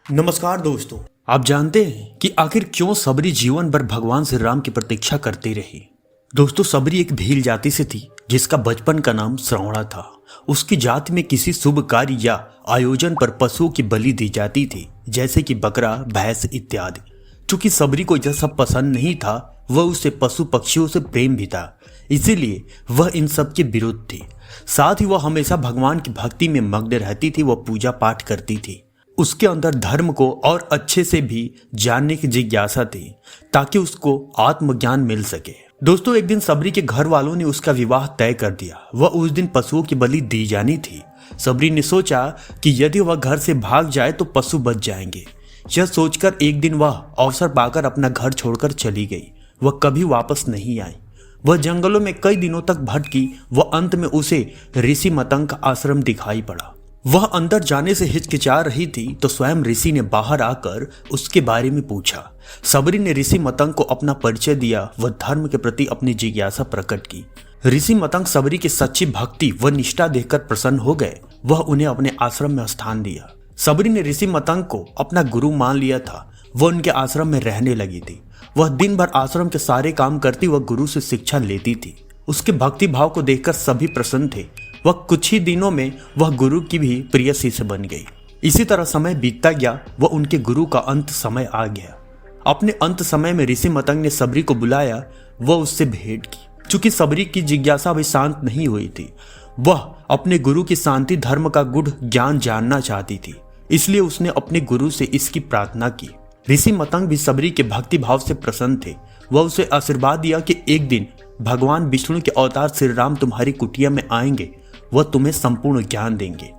नमस्कार दोस्तों, आप जानते हैं कि आखिर क्यों सबरी जीवन भर भगवान श्री राम की प्रतीक्षा करती रही। दोस्तों, सबरी एक भील जाति से थी जिसका बचपन का नाम श्रवणा था। उसकी जाति में किसी शुभ कार्य या आयोजन पर पशुओं की बलि दी जाती थी, जैसे कि बकरा, भैंस इत्यादि। चूंकि सबरी को यह सब पसंद नहीं था, वह उसे पशु पक्षियों से प्रेम भी था, इसीलिए वह इन सब के विरुद्ध थी। साथ ही वह हमेशा भगवान की भक्ति में मग्न रहती थी। वह पूजा पाठ करती थी। उसके अंदर धर्म को और अच्छे से भी जानने की जिज्ञासा थी, ताकि उसको आत्मज्ञान मिल सके। दोस्तों, एक दिन सबरी के घर वालों ने उसका विवाह तय कर दिया। वह उस दिन पशुओं की बलि दी जानी थी। सबरी ने सोचा कि यदि वह घर से भाग जाए तो पशु बच जाएंगे। यह सोचकर एक दिन वह अवसर पाकर अपना घर छोड़कर चली गई। वह कभी वापस नहीं आई। वह जंगलों में कई दिनों तक भटकी। वह अंत में उसे ऋषि मतंग का आश्रम दिखाई पड़ा। वह अंदर जाने से हिचकिचा रही थी तो स्वयं ऋषि ने बाहर आकर उसके बारे में पूछा। सबरी ने ऋषि मतंग को अपना परिचय दिया। वह धर्म के प्रति अपनी जिज्ञासा प्रकट की। ऋषि मतंग सबरी की सच्ची भक्ति व निष्ठा देखकर प्रसन्न हो गए। वह उन्हें अपने आश्रम में स्थान दिया। सबरी ने ऋषि मतंग को अपना गुरु मान लिया था। वह उनके आश्रम में रहने लगी थी। वह दिन भर आश्रम के सारे काम करती। वह गुरु से शिक्षा लेती थी। उसके भक्ति भाव को देखकर सभी प्रसन्न थे। वह कुछ ही दिनों में वह गुरु की भी प्रिय शिष्य बन गई। इसी तरह समय बीतता गया। वह उनके गुरु का अंत समय आ गया। अपने अंत समय में ऋषि मतंग ने सबरी को बुलाया। वह उससे भेंट की। चूंकि सबरी की जिज्ञासा अभी शांत नहीं हुई थी, वह अपने गुरु की शांति धर्म का गूढ़ ज्ञान जानना चाहती थी। इसलिए उसने अपने गुरु से इसकी प्रार्थना की। ऋषि मतंग भी सबरी के भक्ति भाव से प्रसन्न थे। वह उसे आशीर्वाद दिया कि एक दिन भगवान विष्णु के अवतार श्री राम तुम्हारी कुटिया में आएंगे। वह तुम्हें संपूर्ण ज्ञान देंगे।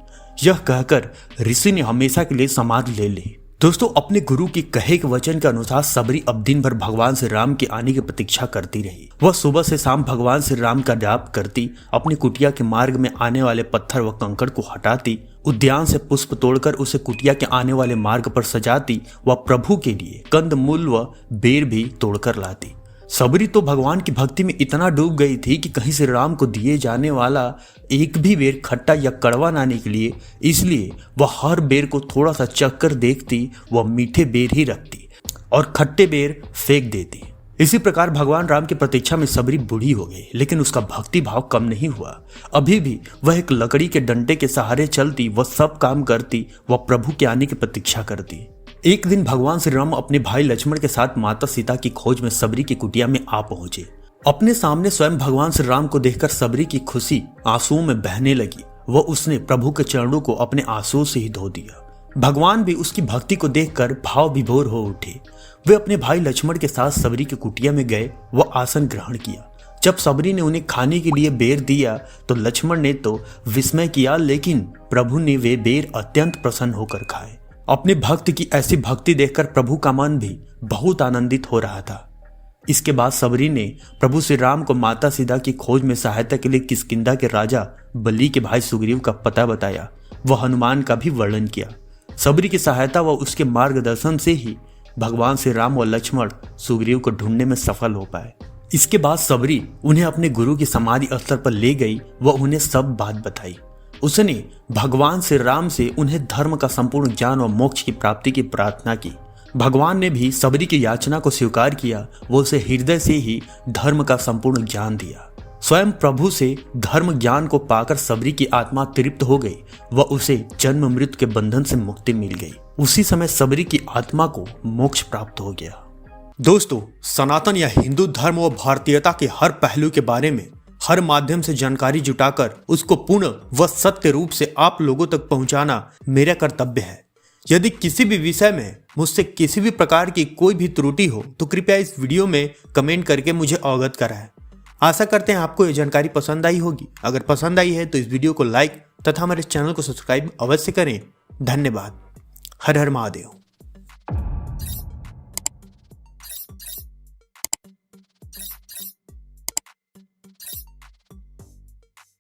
यह कहकर ऋषि ने हमेशा के लिए समाधि ले ली। दोस्तों, अपने गुरु के कहे के वचन के अनुसार सबरी अब दिन भर भगवान श्री राम के आने की प्रतीक्षा करती रही। वह सुबह से शाम भगवान श्री राम का जाप करती। अपनी कुटिया के मार्ग में आने वाले पत्थर व कंकड़ को हटाती। उद्यान से पुष्प तोड़कर उसे कुटिया के आने वाले मार्ग पर सजाती। वह प्रभु के लिए कंद मूल व बेर भी तोड़कर लाती। सबरी तो भगवान की भक्ति में इतना डूब गई थी कि कहीं श्री राम को दिए जाने वाला एक भी बेर खट्टा या कड़वा ना निकले, इसलिए वह हर बेर को थोड़ा सा चखकर देखती। वह मीठे बेर ही रखती और खट्टे बेर फेंक देती। इसी प्रकार भगवान राम की प्रतीक्षा में सबरी बूढ़ी हो गई, लेकिन उसका भक्ति भाव कम नहीं हुआ। अभी भी वह एक लकड़ी के डंडे के सहारे चलती। वह सब काम करती। वह प्रभु के आने की प्रतीक्षा करती। एक दिन भगवान श्री राम अपने भाई लक्ष्मण के साथ माता सीता की खोज में सबरी की कुटिया में आ पहुंचे। अपने सामने स्वयं भगवान श्री राम को देखकर सबरी की खुशी आंसुओं में बहने लगी। वह उसने प्रभु के चरणों को अपने आंसुओं से ही धो दिया। भगवान भी उसकी भक्ति को देखकर भाव विभोर हो उठे। वे अपने भाई लक्ष्मण के साथ सबरी की कुटिया में गए। वह आसन ग्रहण किया। जब सबरी ने उन्हें खाने के लिए बेर दिया तो लक्ष्मण ने तो विस्मय किया, लेकिन प्रभु ने वे बेर अत्यंत प्रसन्न होकर खाए। अपने भक्त की ऐसी भक्ति देखकर प्रभु का मन भी बहुत आनंदित हो रहा था। इसके बाद सबरी ने प्रभु श्री राम को माता सीता की खोज में सहायता के लिए किष्किंधा के राजा बलि के भाई सुग्रीव का पता बताया। वह हनुमान का भी वर्णन किया। सबरी की सहायता व उसके मार्गदर्शन से ही भगवान श्री राम व लक्ष्मण सुग्रीव को ढूंढने में सफल हो पाए। इसके बाद सबरी उन्हें अपने गुरु की समाधि स्थल पर ले गई व उन्हें सब बात बताई। उसने भगवान श्री राम से उन्हें धर्म का संपूर्ण ज्ञान और मोक्ष की प्राप्ति की प्रार्थना की। भगवान ने भी सबरी की याचना को स्वीकार किया। वो उसे हृदय से ही धर्म का संपूर्ण ज्ञान दिया। स्वयं प्रभु से धर्म ज्ञान को पाकर सबरी की आत्मा तृप्त हो गई व उसे जन्म मृत्यु के बंधन से मुक्ति मिल गई। उसी समय सबरी की आत्मा को मोक्ष प्राप्त हो गया। दोस्तों, सनातन या हिंदू धर्म व भारतीयता के हर पहलू के बारे में हर माध्यम से जानकारी जुटाकर उसको पूर्ण व सत्य रूप से आप लोगों तक पहुंचाना मेरा कर्तव्य है। यदि किसी भी विषय में मुझसे किसी भी प्रकार की कोई भी त्रुटि हो तो कृपया इस वीडियो में कमेंट करके मुझे अवगत कराएं। आशा करते हैं आपको ये जानकारी पसंद आई होगी। अगर पसंद आई है तो इस वीडियो को लाइक तथा हमारे चैनल को सब्सक्राइब अवश्य करें। धन्यवाद। हर हर महादेव।